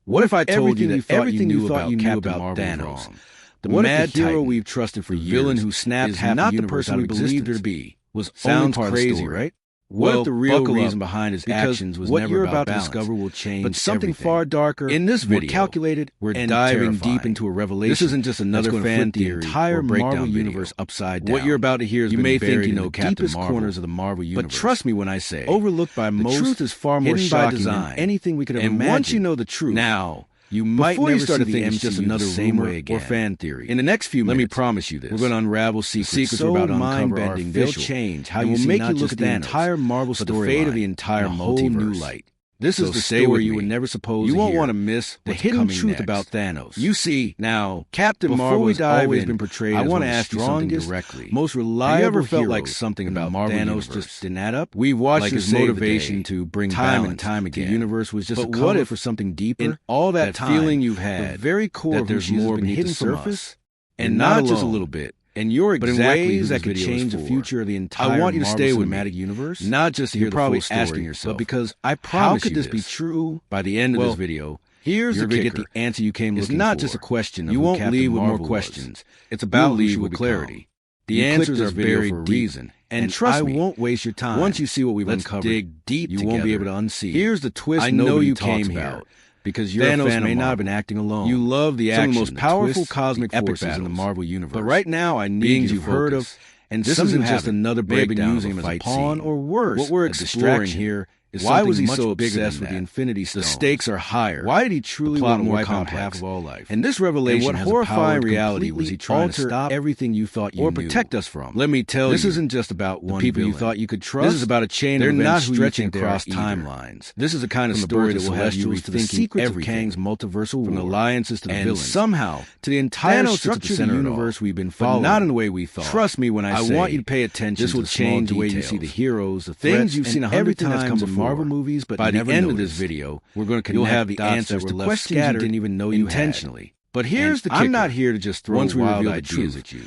What if I told you that everything you thought you knew about Thanos, the mad hero we've trusted for years, villain who snapped half the universe out of existence, to be, was sounds crazy, right? What if the real reason behind his actions was never about balance? What you're about to discover will change but something far darker. In this video, more calculated, we're diving deep into a revelation. This isn't just another fan theory, the entire Marvel universe upside down. What you're about to hear is you may think you know Captain Marvel, corners of the Marvel universe, but trust me when I say, overlooked by most, the truth is far more shocking than anything we could have imagined. And once you know the truth, now you might never start to think it's just another rumor or fan theory. In the next few minutes, let me promise you this: we're going to unravel secrets we're about to uncover are official. They'll change how you will make you look at the entire Marvel story, the fate of the entire multiverse. New light. This is the story you were never supposed to hear. You won't want to miss the hidden truth about Thanos. You see, now, Captain Marvel has always been portrayed as one of the strongest, directly, most reliable. Have you ever felt like something about Thanos just didn't add up? We've watched his motivation to bring time and time again. The universe was just a cover for something deeper. In all that feeling you've had, the very core of there's more beneath the surface, and not just a little bit. And you're exactly ways that could change the future of the entire I want you to stay with cinematic universe, not just to hear the full story, asking yourself, but because I promise how could this be true by the end of this video? Here's the kicker. Get the answer you came looking for. It's not just a question. You won't leave with more questions. It's about leave with clarity. The answers are very deep, and trust me, I won't waste your time. Once you see what we've uncovered, dig deep. You won't be able to unsee. Here's the twist. I know you came here because you're Thanos a fan may not have been acting alone. You love the action, some of the most powerful cosmic forces in the Marvel universe. But right now, I need you've heard of, and this isn't just another breakdown using him as a pawn or worse. What we're exploring here is why was he so obsessed with the Infinity Stone? The stakes are higher. Why did he truly want to wipe out half of all life? And this revelation, what horrifying reality was he trying to stop everything you thought you knew or protect us from? Let me tell you, this isn't just about one people you thought you could trust. This is about a chain of events stretching across timelines. This is the kind of story that will have you rethinking every Kang's multiversal from alliances to the villains, somehow to the entire structure of the universe we've been following. Not in the way we thought. Trust me when I say, I want you to pay attention. This will change the way you see the heroes, the things you've seen 100 times in Marvel movies, but by the end of this video, we're going to connect. You'll have the answers to questions you didn't even know you intentionally. But here's the kicker. I'm not here to just throw wild ideas at you.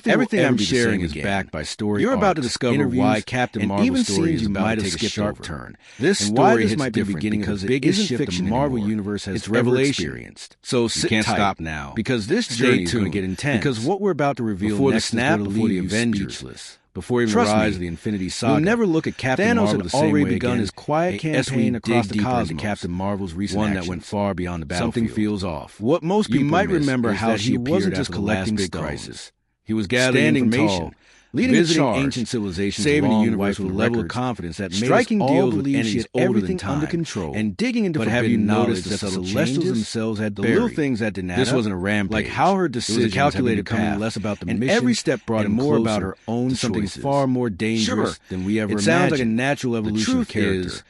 Everything I'm sharing is backed by story. You're about to discover why Captain Marvel's story is about to take a sharp turn. This story might be the beginning because it isn't fiction the Marvel universe has ever experienced. So sit tight. Stop now, because this journey is going to get intense. Because what we're about to reveal next is going to leave you speechless. Before even the rise of the Infinity Saga, you'll never look at Captain Marvel the same way again. Thanos had already begun his quiet campaign across the cosmos, Captain Marvel's recent one that went far beyond the battlefield. Something feels off. What most people might remember how she wasn't just collecting big crisis. He was gathering information, leading ancient civilizations, saving the universe with a level of confidence that made striking deals with enemies older than time, under control, and digging into forbidden knowledge that the Celestials themselves had buried. The little things that didn't add up. This wasn't a rampage. Like how her decisions calculated becoming less about the mission, every step brought him more about her own something far more dangerous than we ever imagined. It sounds like a natural evolution of character.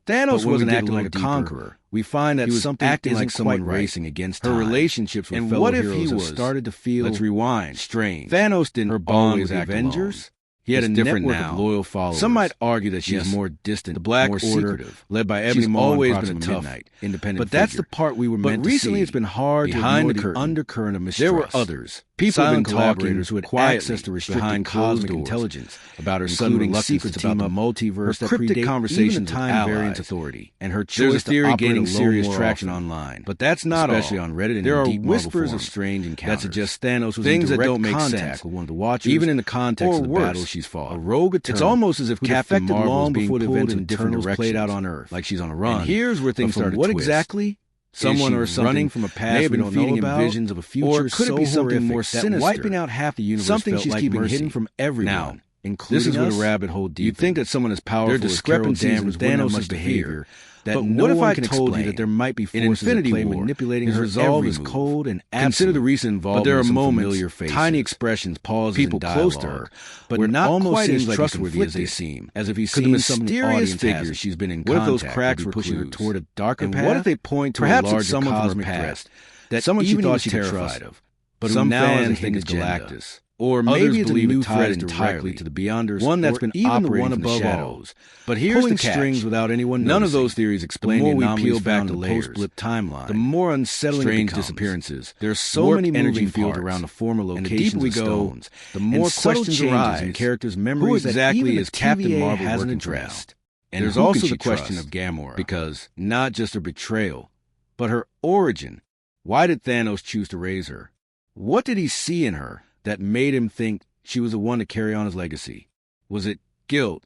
Thanos wasn't acting like a conqueror. We find that he was something acting like someone racing against time. Her relationships with fellow heroes have started to feel, let's rewind, strange. Thanos didn't her bond with the Avengers. He had a network of loyal followers. Some might argue that she's more distant, the Black Order, secretive, led by Ebony Maw, always been a tough, independent but that's the part we were meant to see. But recently it's been hard to ignore the undercurrent of mistrust. There were others. People have been talking who had access to restricted cosmic intelligence about her sudden secrets about the multiverse, her cryptic conversations with time variance authority, and her choice to operate gaining serious traction online. But that's not especially on Reddit and there are whispers of strange encounters that suggest Thanos was in direct contact with one of the Watchers, even in the context of the battle she's fought. A rogue Eternal. It's almost as if Captain Marvel was being pulled in different directions played out on Earth, like she's on a run. And here's where things started to twist. What exactly? Someone or something running from a past we don't know about, visions of a future, or could it be something more sinister, wiping out half the universe? Something she's keeping hidden from everyone. Now, including this is where the rabbit hole deep. You'd think that someone as powerful as Carol Danvers wouldn't have much behavior. But what if I told you that there might be forces at play manipulating his resolve is cold and absolute? Consider the recent involvement. But there are moments, tiny expressions, pauses, people close to her, but not almost as trustworthy as they seem. As if he's seen some mysterious figure she's been in contact. What if those cracks were pushing her toward a darker path? What if they point to a larger cosmic past that someone she thought she terrified of, but who now is a Galactus? Or maybe it's a new threat entirely to the Beyonders, one that's been even the one above all. But here's the strings without anyone noticing. None of those theories explain the more we peel back the post-blip timeline, the more unsettling strange disappearances. There's so many moving fields around the former locations of stones. The more questions arise in characters' memories that even the Captain Marvel hasn't addressed. And there's also the question of Gamora, because not just her betrayal, but her origin origin. Why did Thanos choose to raise her? What did he see in her that made him think she was the one to carry on his legacy? Was it guilt?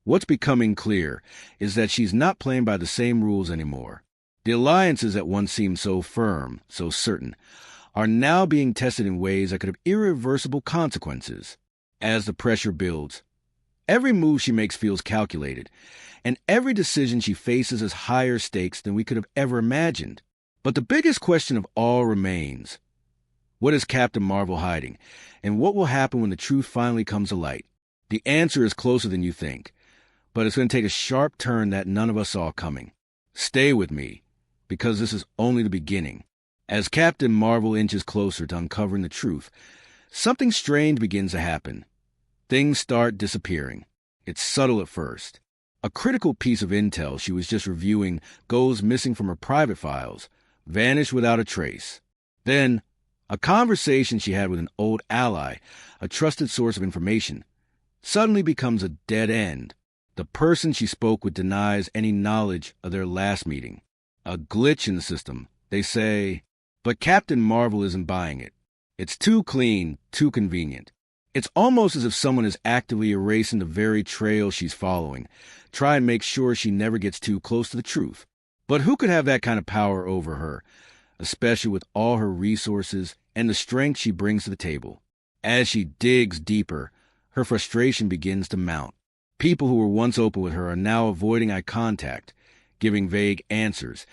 What's becoming clear is that she's not playing by the same rules anymore. The alliances that once seemed so firm, so certain, are now being tested in ways that could have irreversible consequences. As the pressure builds, every move she makes feels calculated, and every decision she faces has higher stakes than we could have ever imagined. But the biggest question of all remains: what is Captain Marvel hiding, and what will happen when the truth finally comes to light? The answer is closer than you think, but it's going to take a sharp turn that none of us saw coming. Stay with me, because this is only the beginning. As Captain Marvel inches closer to uncovering the truth, something strange begins to happen. Things start disappearing. It's subtle at first. A critical piece of intel she was just reviewing goes missing from her private files, vanished without a trace. Then, a conversation she had with an old ally, a trusted source of information, suddenly becomes a dead end. The person she spoke with denies any knowledge of their last meeting. A glitch in the system, they say, but Captain Marvel isn't buying it. It's too clean, too convenient. It's almost as if someone is actively erasing the very trail she's following, try and make sure she never gets too close to the truth. But who could have that kind of power over her, especially with all her resources and the strength she brings to the table? As she digs deeper, her frustration begins to mount. People who were once open with her are now avoiding eye contact, giving vague answers,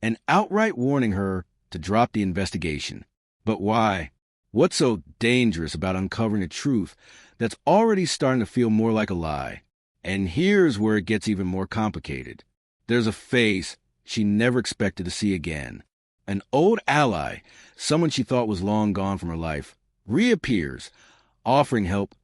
and outright warning her to drop the investigation. But why? What's so dangerous about uncovering a truth that's already starting to feel more like a lie? And here's where it gets even more complicated. There's a face she never expected to see again. An old ally, someone she thought was long gone from her life, reappears, offering help,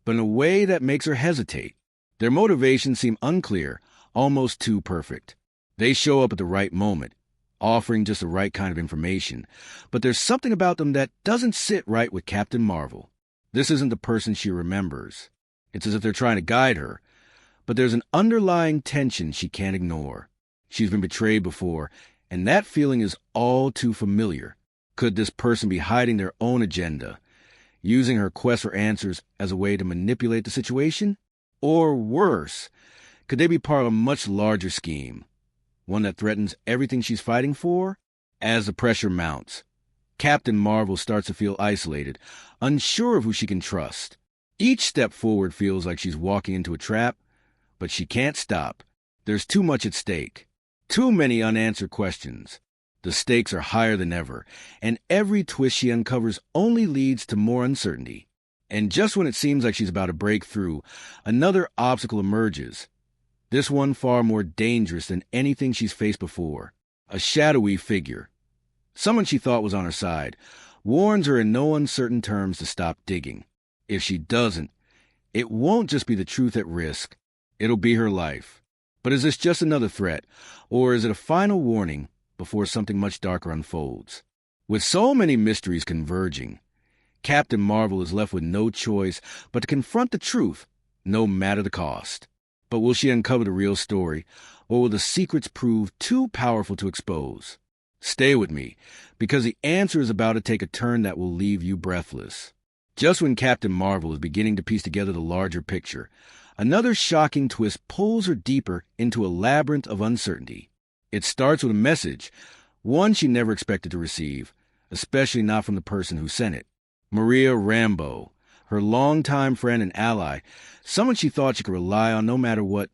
but in a way that makes her hesitate. Their motivations seem unclear, almost too perfect. They show up at the right moment, offering just the right kind of information, but there's something about them that doesn't sit right with Captain Marvel. This isn't the person she remembers. It's as if they're trying to guide her, but there's an underlying tension she can't ignore. She's been betrayed before, and that feeling is all too familiar. Could this person be hiding their own agenda, using her quest for answers as a way to manipulate the situation? Or worse, could they be part of a much larger scheme, one that threatens everything she's fighting for? As the pressure mounts, Captain Marvel starts to feel isolated, unsure of who she can trust. Each step forward feels like she's walking into a trap, but she can't stop. There's too much at stake. Too many unanswered questions. The stakes are higher than ever, and every twist she uncovers only leads to more uncertainty. And just when it seems like she's about to break through, another obstacle emerges. This one far more dangerous than anything she's faced before. A shadowy figure. Someone she thought was on her side, warns her in no uncertain terms to stop digging. If she doesn't, it won't just be the truth at risk. It'll be her life. But is this just another threat, or is it a final warning before something much darker unfolds? With so many mysteries converging, Captain Marvel is left with no choice but to confront the truth, no matter the cost. But will she uncover the real story, or will the secrets prove too powerful to expose? Stay with me, because the answer is about to take a turn that will leave you breathless. Just when Captain Marvel is beginning to piece together the larger picture, another shocking twist pulls her deeper into a labyrinth of uncertainty. It starts with a message, one she never expected to receive, especially not from the person who sent it. Maria Rambeau, her longtime friend and ally, someone she thought she could rely on no matter what,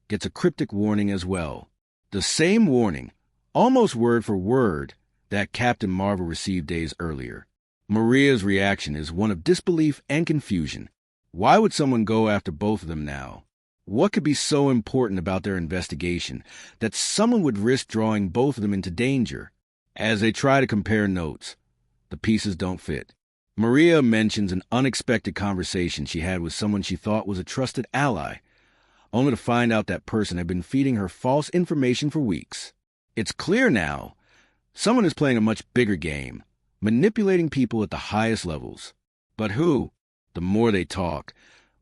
gets a cryptic warning as well. The same warning, almost word for word, that Captain Marvel received days earlier. Maria's reaction is one of disbelief and confusion. Why would someone go after both of them now? What could be so important about their investigation that someone would risk drawing both of them into danger? As they try to compare notes, the pieces don't fit. Maria mentions an unexpected conversation she had with someone she thought was a trusted ally, only to find out that person had been feeding her false information for weeks. It's clear now, someone is playing a much bigger game, manipulating people at the highest levels. But who? The more they talk,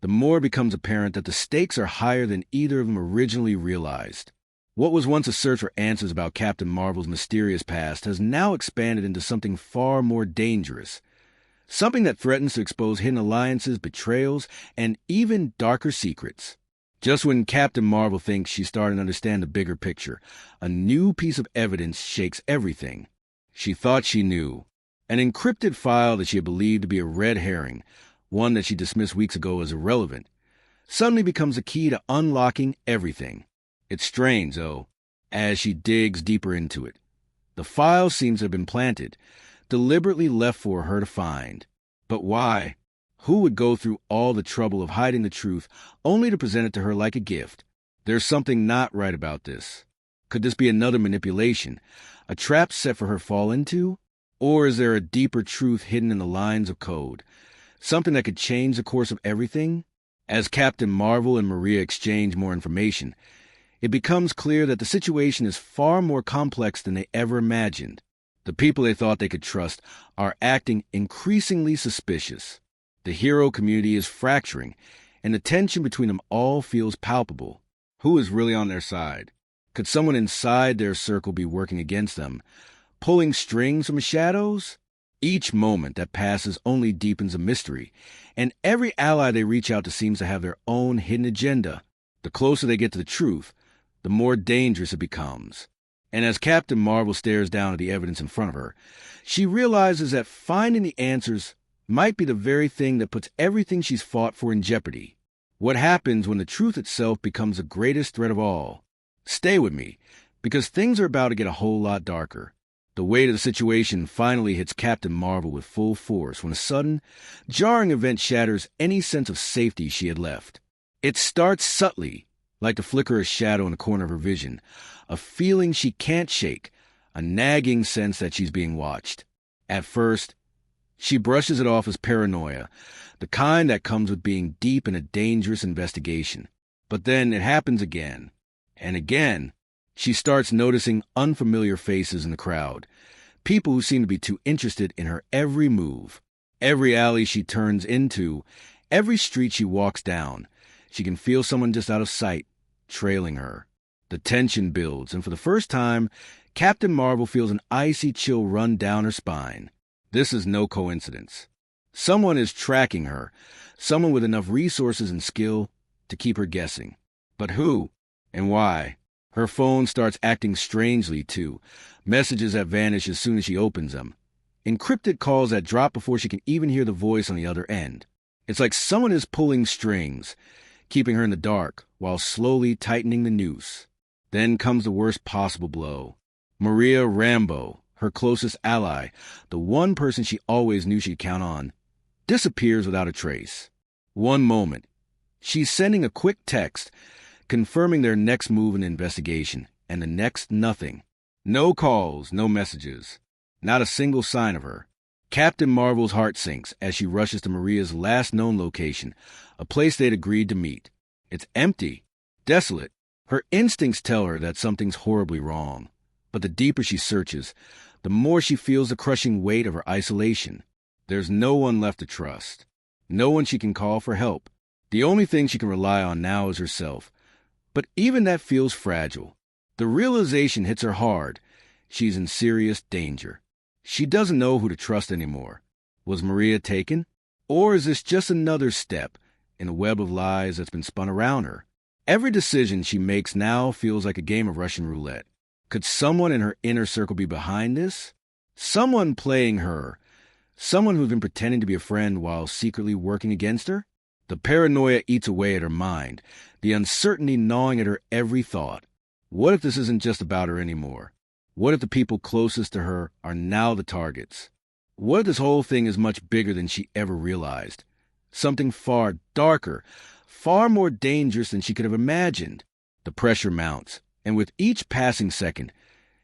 the more it becomes apparent that the stakes are higher than either of them originally realized. What was once a search for answers about Captain Marvel's mysterious past has now expanded into something far more dangerous. Something that threatens to expose hidden alliances, betrayals, and even darker secrets. Just when Captain Marvel thinks she's starting to understand the bigger picture, a new piece of evidence shakes everything. She thought she knew. An encrypted file that she had believed to be a red herring, one that she dismissed weeks ago as irrelevant, suddenly becomes a key to unlocking everything. It's strange, though, as she digs deeper into it. The file seems to have been planted, deliberately left for her to find. But why? Who would go through all the trouble of hiding the truth only to present it to her like a gift? There's something not right about this. Could this be another manipulation, a trap set for her to fall into? Or is there a deeper truth hidden in the lines of code, something that could change the course of everything? As Captain Marvel and Maria exchange more information, it becomes clear that the situation is far more complex than they ever imagined. The people they thought they could trust are acting increasingly suspicious. The hero community is fracturing, and the tension between them all feels palpable. Who is really on their side? Could someone inside their circle be working against them, pulling strings from the shadows? Each moment that passes only deepens the mystery, and every ally they reach out to seems to have their own hidden agenda. The closer they get to the truth, the more dangerous it becomes. And as Captain Marvel stares down at the evidence in front of her, she realizes that finding the answers might be the very thing that puts everything she's fought for in jeopardy. What happens when the truth itself becomes the greatest threat of all? Stay with me, because things are about to get a whole lot darker. The weight of the situation finally hits Captain Marvel with full force when a sudden, jarring event shatters any sense of safety she had left. It starts subtly, like the flicker of shadow in the corner of her vision, a feeling she can't shake, a nagging sense that she's being watched. At first, she brushes it off as paranoia, the kind that comes with being deep in a dangerous investigation. But then it happens again, and again. She starts noticing unfamiliar faces in the crowd, people who seem to be too interested in her every move. Every alley she turns into, every street she walks down, she can feel someone just out of sight, trailing her. The tension builds, and for the first time, Captain Marvel feels an icy chill run down her spine. This is no coincidence. Someone is tracking her, someone with enough resources and skill to keep her guessing. But who? And why? Her phone starts acting strangely, too. Messages that vanish as soon as she opens them. Encrypted calls that drop before she can even hear the voice on the other end. It's like someone is pulling strings, keeping her in the dark, while slowly tightening the noose. Then comes the worst possible blow. Maria Rambeau, her closest ally, the one person she always knew she'd count on, disappears without a trace. One moment, she's sending a quick text, confirming their next move in the investigation, and the next nothing. No calls, no messages. Not a single sign of her. Captain Marvel's heart sinks as she rushes to Maria's last known location, a place they'd agreed to meet. It's empty, desolate. Her instincts tell her that something's horribly wrong. But the deeper she searches, the more she feels the crushing weight of her isolation. There's no one left to trust. No one she can call for help. The only thing she can rely on now is herself. But even that feels fragile. The realization hits her hard. She's in serious danger. She doesn't know who to trust anymore. Was Maria taken? Or is this just another step in a web of lies that's been spun around her? Every decision she makes now feels like a game of Russian roulette. Could someone in her inner circle be behind this? Someone playing her. Someone who's been pretending to be a friend while secretly working against her? The paranoia eats away at her mind, the uncertainty gnawing at her every thought. What if this isn't just about her anymore? What if the people closest to her are now the targets? What if this whole thing is much bigger than she ever realized? Something far darker, far more dangerous than she could have imagined. The pressure mounts, and with each passing second,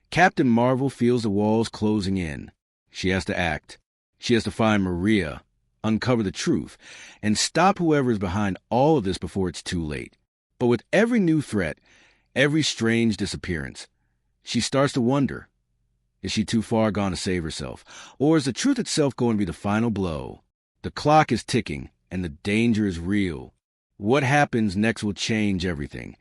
Captain Marvel feels the walls closing in. She has to act. She has to find Maria, uncover the truth, and stop whoever is behind all of this before it's too late. But with every new threat, every strange disappearance, she starts to wonder, is she too far gone to save herself? Or is the truth itself going to be the final blow? The clock is ticking, and the danger is real. What happens next will change everything.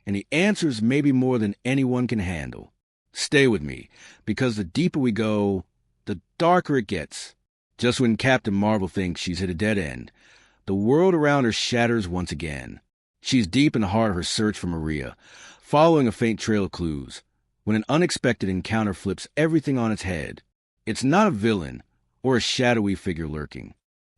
and the answers may be more than anyone can handle. Stay with me, because the deeper we go, the darker it gets. Just when Captain Marvel thinks she's hit a dead end, the world around her shatters once again. She's deep in the heart of her search for Maria, following a faint trail of clues, when an unexpected encounter flips everything on its head. It's not a villain or a shadowy figure lurking.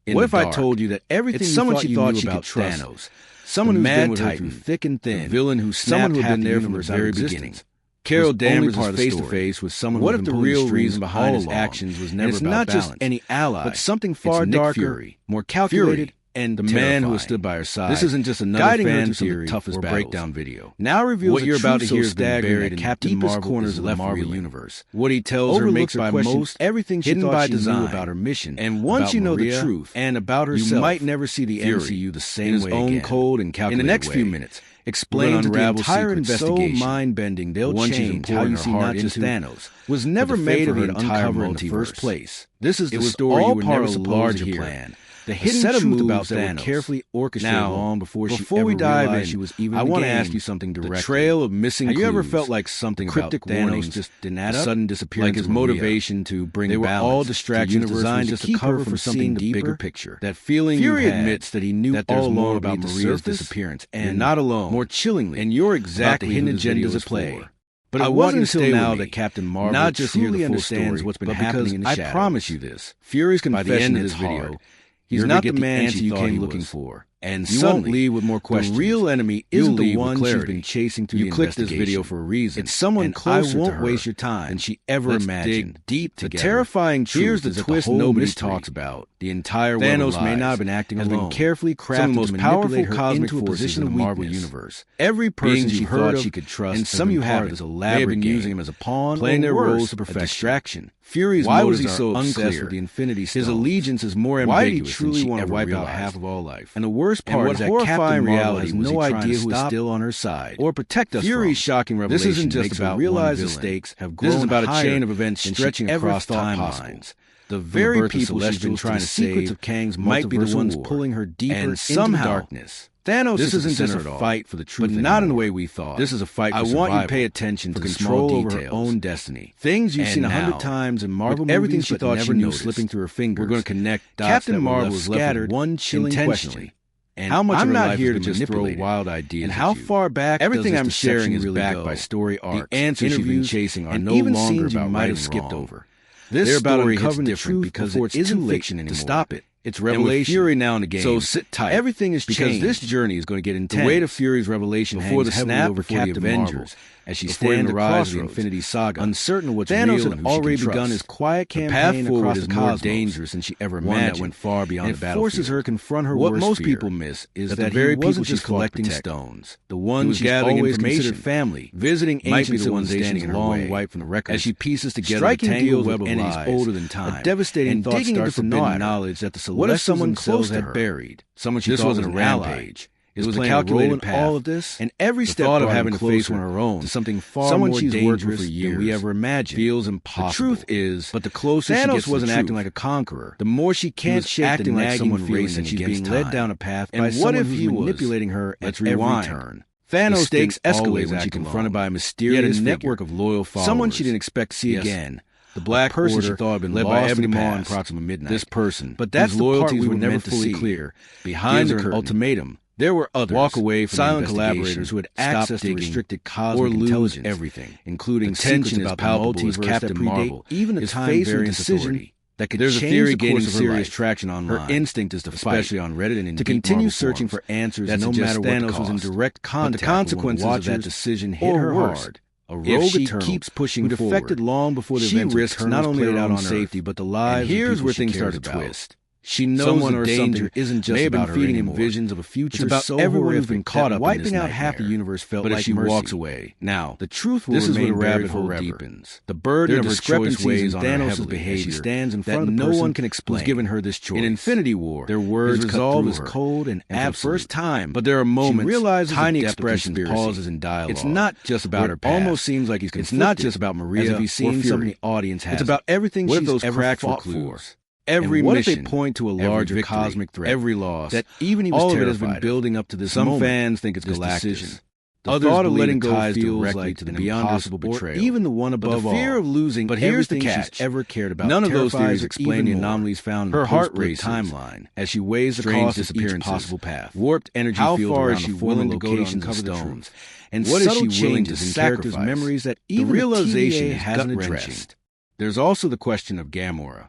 What if I told you that everything you thought you knew about Thanos, someone who's been with her through thick and thin, a villain who someone who had been there from the very beginning? Carol Danvers is face-to-face with someone. What if the real reason behind his actions was never about balance? It's not just any ally, but something far darker, more calculated, and the man who has stood by her side. This isn't just another fan theory or breakdown video. Now reveals what you're about to hear is buried in Captain Marvel's corners of the Marvel universe. What he tells her makes her question everything she thought she knew about her mission. And once you know the truth and about herself, you might never see the MCU the same way again. In his own cold and calculated way. In the next few minutes, explains the entire investigation, so mind-bending they'll change how you see not just Thanos was never made of her to uncover in the first place. This is the story you would never suppose to plan. The hidden set of moves about Thanos, carefully orchestrated long before we dive in, she was even I want to ask you something directly. The trail of missing clues. Have you ever felt like something about Thanos just didn't add up? Sudden disappearance, like his motivation to bring balance. They were all distractions designed to keep her from something the bigger picture. That feeling Fury admits that he knew that all along about Maria's disappearance, and not alone. More chillingly, and you're exactly the hidden agendas at play. But it wasn't until now that Captain Marvel not just truly understands what's been happening in the shadows. I promise you this. Fury's confession in this video. He's not the man you came looking for. And you won't leave with more questions. The real enemy isn't the one she's been chasing through the investigation. You clicked this video for a reason. It's someone closer to her. I won't waste your time than she ever imagined. Dig deep together. The terrifying truth is the twist nobody talks about. The entire Thanos may not have been acting alone. Has been carefully crafted to manipulate her into a position of Marvel universe. Every person she thought she could trust, and some you have this elaborate game, using him as a pawn, playing their roles to perfection. A distraction. Fury's motives are so unclear with the Infinity Stones. His allegiance is more ambiguous than she ever realized. Wipe out half of all life. And the worst part is that Captain Marvel has no idea who is still on her side or protect us. Fury's shocking revelation. This isn't just about realize the stakes have grown. This is about a chain of events stretching across timelines. The very people she's been trying to save of Kang's might be the ones pulling her deeper into darkness. Thanos isn't just a fight for the truth, but not in the way we thought. This is a fight for survival. I want you to pay attention to control over her own destiny. Things you've seen 100 times in Marvel movies, everything she thought she knew slipping through her fingers. We're going to connect dots. Captain Marvel was scattered one chilling question. And how much I'm not here to just throw wild ideas. And how far back everything I'm sharing is backed by story arcs. The answers you've been chasing are no longer about right and skipped over. This story is different because it isn't fiction anymore. To stop it. It's revelation. Fury now in the game. So sit tight. Everything is changed. Because this journey is going to get intense. The weight of Fury's revelation before the snap over Captain Avengers as she stands the rise of the Infinity Saga. Uncertain what's Thanos real had already begun his quiet campaign across the cosmos. More dangerous than she ever imagined. That went far beyond the battlefield. It forces her to confront her worst fear. What most people miss is that the very people she's collecting stones, the ones she's always considered family, visiting ancient civilizations long wiped from the records, as she pieces together a tangled web of lies older than time. A devastating thought starts to gnaw knowledge that the what if someone close to her buried? Someone she thought was a rampage. It was a calculated path. All of this, and every step of having to face on her own to something far more dangerous than we ever imagined feels impossible. The truth is, but the closer Thanos she gets wasn't acting like a conqueror. The more she can't shake the nagging someone racing she's being led down a path by someone who's manipulating her at every turn. Thanos' stakes escalate when she's confronted by a mysterious network of loyal followers. Someone she didn't expect to see again. The Black Order she thought had been led by Ebony Maw and Proxima Midnight. This person, but that's loyalties were never fully clear. Behind her ultimatum, there were others. Walk away from silent collaborators who had access to restricted cosmic intelligence, everything, including tension about palpable as Captain Marvel, even a time-variant decision that could There's a theory gaining serious traction online. Her instinct is to fight, especially on Reddit and in to continue searching for answers no matter what Thanos was in direct contact. But the consequences of that decision hit her hard. A rogue attorney keeps pushing forward. Defected long before the events risks not only her own safety, but the lives of people here's where things start to twist. She knows the danger isn't just about her feeding him visions of a future. It's about so everyone who's been caught up wiping out half the universe felt like she walks away. Now, the truth will remain buried forever. Deepens. The burden of her discrepancies on Thanos' behavior stands in front of the person who's given her this choice. In Infinity War, their words resolve is cold and absolute. For the first time, but there are moments, tiny expressions, pauses in dialogue. It's not just about her past. Almost seems like he's conflicted. It's not just about Maria, as if he's seen something the audience has. It's about everything she's ever fought for. Every mission, if they point to a larger cosmic threat, every loss, that even he was all terrified of it has been building up to this Some moment. Fans think it's Galactus. The thought of letting go feels like to the impossible betrayal, or even the one above all. The fear of losing everything she's ever cared about. None of those theories explain the anomalies found in her heart rate timeline as she weighs the cost of each possible path. Warped energy fields around the former locations of stones, and what is she willing to sacrifice? Memories that even the realization hasn't addressed. There's also the question of Gamora,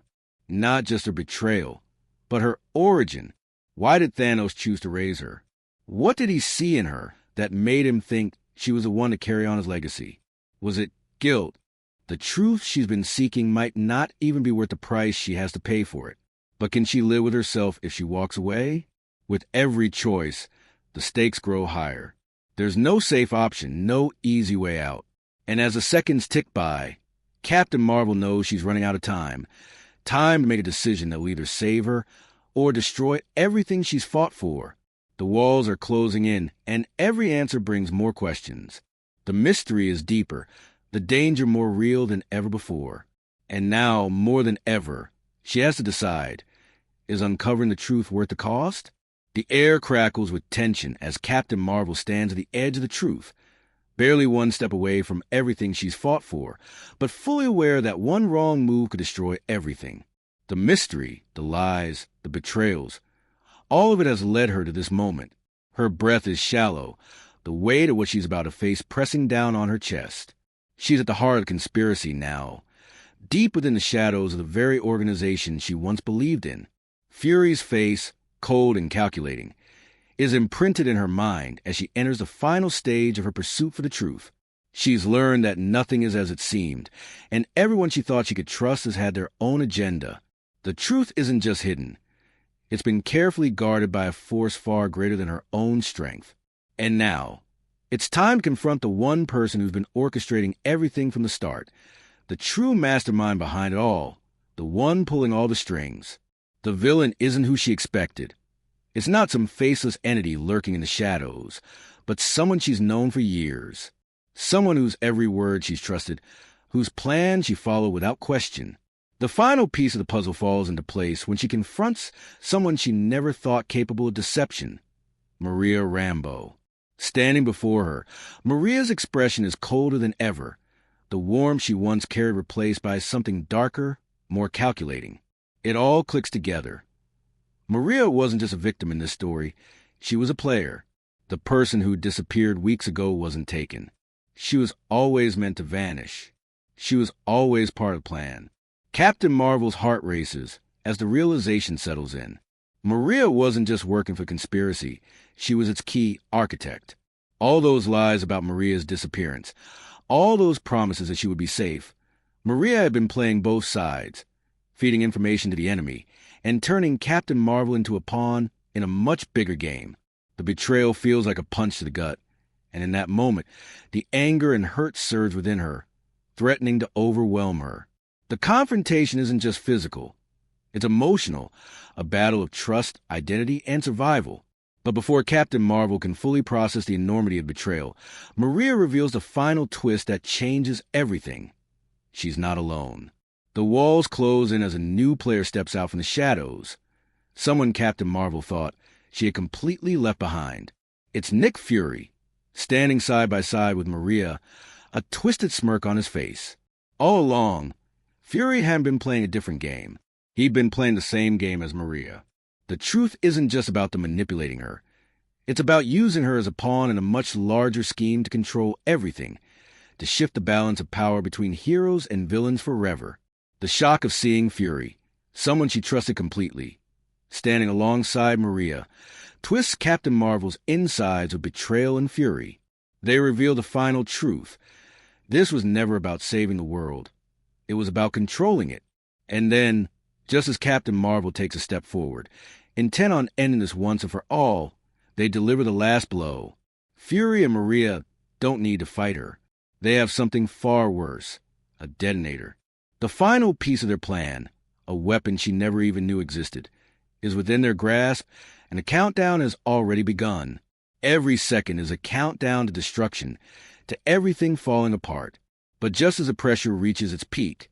not just her betrayal, but her origin. Why did Thanos choose to raise her? What did he see in her that made him think she was the one to carry on his legacy? Was it guilt? The truth she's been seeking might not even be worth the price she has to pay for it. But can she live with herself if she walks away? With every choice, the stakes grow higher. There's no safe option, no easy way out. And as the seconds tick by, Captain Marvel knows she's running out of time. Time to make a decision that will either save her or destroy everything she's fought for. The walls are closing in, and every answer brings more questions. The mystery is deeper, the danger more real than ever before. And now, more than ever, she has to decide, is uncovering the truth worth the cost? The air crackles with tension as Captain Marvel stands at the edge of the truth, barely one step away from everything she's fought for, but fully aware that one wrong move could destroy everything. The mystery, the lies, the betrayals, all of it has led her to this moment. Her breath is shallow, the weight of what she's about to face pressing down on her chest. She's at the heart of the conspiracy now, deep within the shadows of the very organization she once believed in. Fury's face, cold and calculating, is imprinted in her mind as she enters the final stage of her pursuit for the truth. She's learned that nothing is as it seemed, and everyone she thought she could trust has had their own agenda. The truth isn't just hidden. It's been carefully guarded by a force far greater than her own strength. And now, it's time to confront the one person who's been orchestrating everything from the start, the true mastermind behind it all, the one pulling all the strings. The villain isn't who she expected. It's not some faceless entity lurking in the shadows, but someone she's known for years. Someone whose every word she's trusted, whose plan she followed without question. The final piece of the puzzle falls into place when she confronts someone she never thought capable of deception, Maria Rambeau. Standing before her, Maria's expression is colder than ever, the warmth she once carried replaced by something darker, more calculating. It all clicks together. Maria wasn't just a victim in this story. She was a player. The person who disappeared weeks ago wasn't taken. She was always meant to vanish. She was always part of the plan. Captain Marvel's heart races as the realization settles in. Maria wasn't just working for conspiracy. She was its key architect. All those lies about Maria's disappearance, all those promises that she would be safe. Maria had been playing both sides, feeding information to the enemy, and turning Captain Marvel into a pawn in a much bigger game. The betrayal feels like a punch to the gut, and in that moment, the anger and hurt surge within her, threatening to overwhelm her. The confrontation isn't just physical. It's emotional, a battle of trust, identity, and survival. But before Captain Marvel can fully process the enormity of betrayal, Maria reveals the final twist that changes everything. She's not alone. The walls close in as a new player steps out from the shadows. Someone Captain Marvel thought she had completely left behind. It's Nick Fury, standing side by side with Maria, a twisted smirk on his face. All along, Fury hadn't been playing a different game. He'd been playing the same game as Maria. The truth isn't just about them manipulating her. It's about using her as a pawn in a much larger scheme to control everything, to shift the balance of power between heroes and villains forever. The shock of seeing Fury, someone she trusted completely, standing alongside Maria, twists Captain Marvel's insides with betrayal and fury. They reveal the final truth. This was never about saving the world. It was about controlling it. And then, just as Captain Marvel takes a step forward, intent on ending this once and for all, they deliver the last blow. Fury and Maria don't need to fight her. They have something far worse, a detonator. The final piece of their plan, a weapon she never even knew existed, is within their grasp, and the countdown has already begun. Every second is a countdown to destruction, to everything falling apart. But just as the pressure reaches its peak,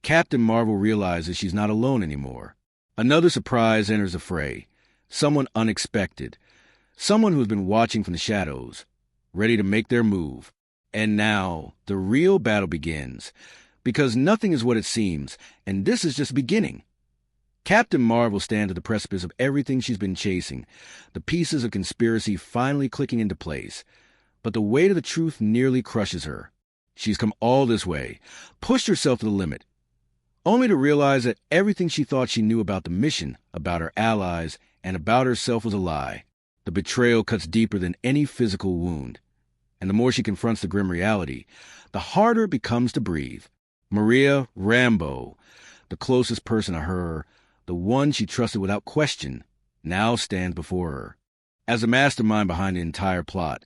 Captain Marvel realizes she's not alone anymore. Another surprise enters the fray, someone unexpected, someone who's been watching from the shadows. ready to make their move. And now, the real battle begins. Because nothing is what it seems, and this is just beginning. Captain Marvel stands at the precipice of everything she's been chasing, the pieces of conspiracy finally clicking into place. But the weight of the truth nearly crushes her. She's come all this way, pushed herself to the limit, only to realize that everything she thought she knew about the mission, about her allies, and about herself was a lie. The betrayal cuts deeper than any physical wound. And the more she confronts the grim reality, the harder it becomes to breathe. Maria Rambeau, the closest person to her, the one she trusted without question, now stands before her. As the mastermind behind the entire plot,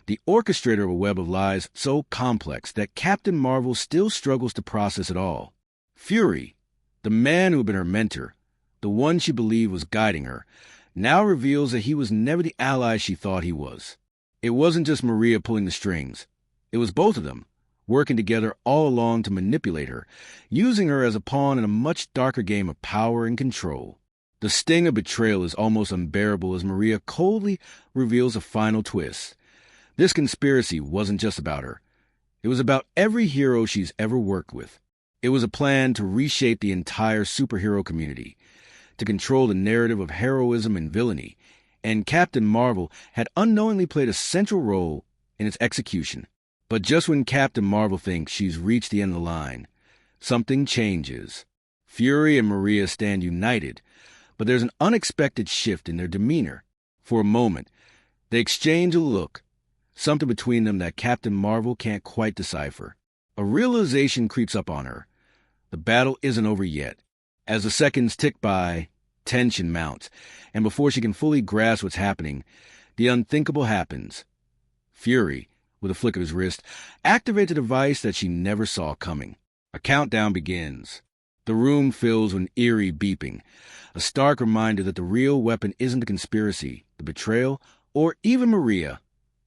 the orchestrator of a web of lies so complex that Captain Marvel still struggles to process it all. Fury, the man who had been her mentor, the one she believed was guiding her, now reveals that he was never the ally she thought he was. It wasn't just Maria pulling the strings. It was both of them, working together all along to manipulate her, using her as a pawn in a much darker game of power and control. The sting of betrayal is almost unbearable as Maria coldly reveals a final twist. This conspiracy wasn't just about her. It was about every hero she's ever worked with. It was a plan to reshape the entire superhero community, to control the narrative of heroism and villainy, and Captain Marvel had unknowingly played a central role in its execution. But just when Captain Marvel thinks she's reached the end of the line, something changes. Fury and Maria stand united, but there's an unexpected shift in their demeanor. For a moment, they exchange a look, something between them that Captain Marvel can't quite decipher. A realization creeps up on her. The battle isn't over yet. As the seconds tick by, tension mounts, and before she can fully grasp what's happening, the unthinkable happens. Fury, with a flick of his wrist, activates a device that she never saw coming. A countdown begins. The room fills with an eerie beeping, a stark reminder that the real weapon isn't the conspiracy, the betrayal, or even Maria.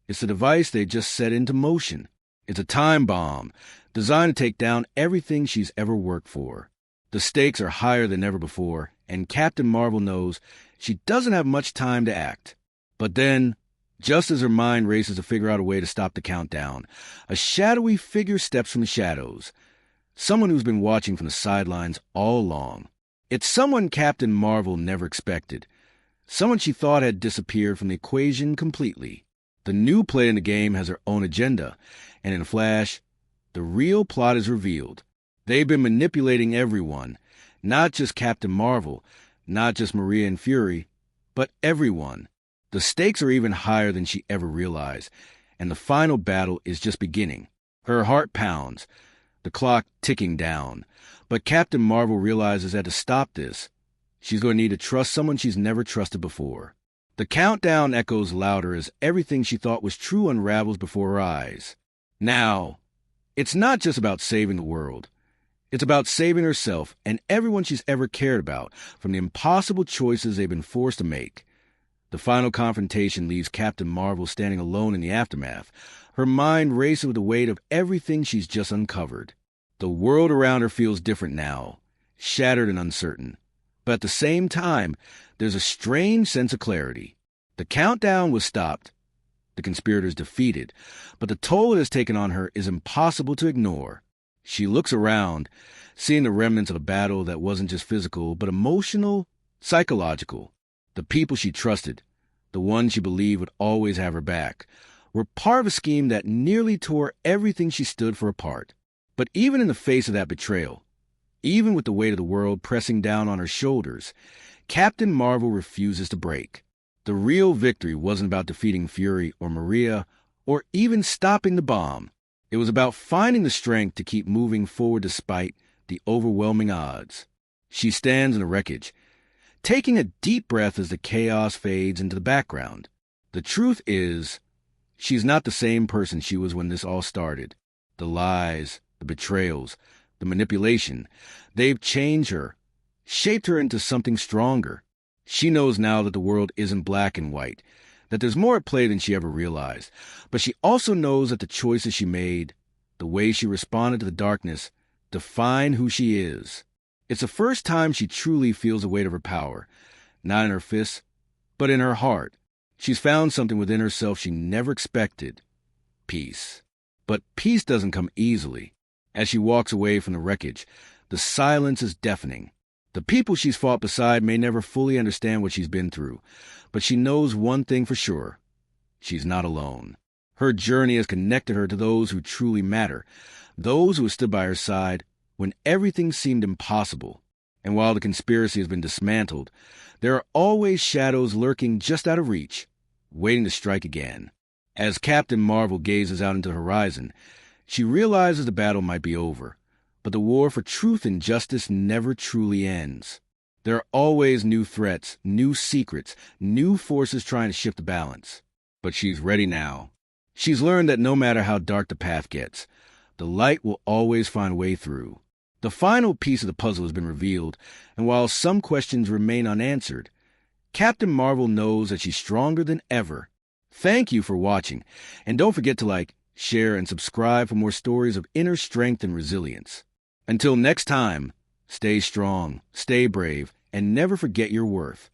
It's the device they just set into motion. It's a time bomb, designed to take down everything she's ever worked for. The stakes are higher than ever before, and Captain Marvel knows she doesn't have much time to act. But then, just as her mind races to figure out a way to stop the countdown, a shadowy figure steps from the shadows. Someone who's been watching from the sidelines all along. It's someone Captain Marvel never expected. Someone she thought had disappeared from the equation completely. The new player in the game has her own agenda, and in a flash, the real plot is revealed. They've been manipulating everyone, not just Captain Marvel, not just Maria and Fury, but everyone. The stakes are even higher than she ever realized, and the final battle is just beginning. Her heart pounds, the clock ticking down. But Captain Marvel realizes that to stop this, she's going to need to trust someone she's never trusted before. The countdown echoes louder as everything she thought was true unravels before her eyes. Now, it's not just about saving the world. It's about saving herself and everyone she's ever cared about from the impossible choices they've been forced to make. The final confrontation leaves Captain Marvel standing alone in the aftermath, her mind racing with the weight of everything she's just uncovered. The world around her feels different now, shattered and uncertain. But at the same time, there's a strange sense of clarity. The countdown was stopped, the conspirators defeated, but the toll it has taken on her is impossible to ignore. She looks around, seeing the remnants of a battle that wasn't just physical, but emotional, psychological. The people she trusted, the ones she believed would always have her back, were part of a scheme that nearly tore everything she stood for apart. But even in the face of that betrayal, even with the weight of the world pressing down on her shoulders, Captain Marvel refuses to break. The real victory wasn't about defeating Fury or Maria or even stopping the bomb. It was about finding the strength to keep moving forward despite the overwhelming odds. She stands in the wreckage, taking a deep breath as the chaos fades into the background. The truth is, she's not the same person she was when this all started. The lies, the betrayals, the manipulation, they've changed her, shaped her into something stronger. She knows now that the world isn't black and white, that there's more at play than she ever realized. But she also knows that the choices she made, the way she responded to the darkness, define who she is. It's the first time she truly feels the weight of her power, not in her fists, but in her heart. She's found something within herself she never expected. peace. But peace doesn't come easily. As she walks away from the wreckage, the silence is deafening. The people she's fought beside may never fully understand what she's been through, but she knows one thing for sure. She's not alone. Her journey has connected her to those who truly matter, those who have stood by her side when everything seemed impossible. And while the conspiracy has been dismantled, there are always shadows lurking just out of reach, waiting to strike again. As Captain Marvel gazes out into the horizon, she realizes the battle might be over, but the war for truth and justice never truly ends. There are always new threats, new secrets, new forces trying to shift the balance. But she's ready now. She's learned that no matter how dark the path gets, the light will always find a way through. The final piece of the puzzle has been revealed, and while some questions remain unanswered, Captain Marvel knows that she's stronger than ever. Thank you for watching, and don't forget to like, share, and subscribe for more stories of inner strength and resilience. Until next time, stay strong, stay brave, and never forget your worth.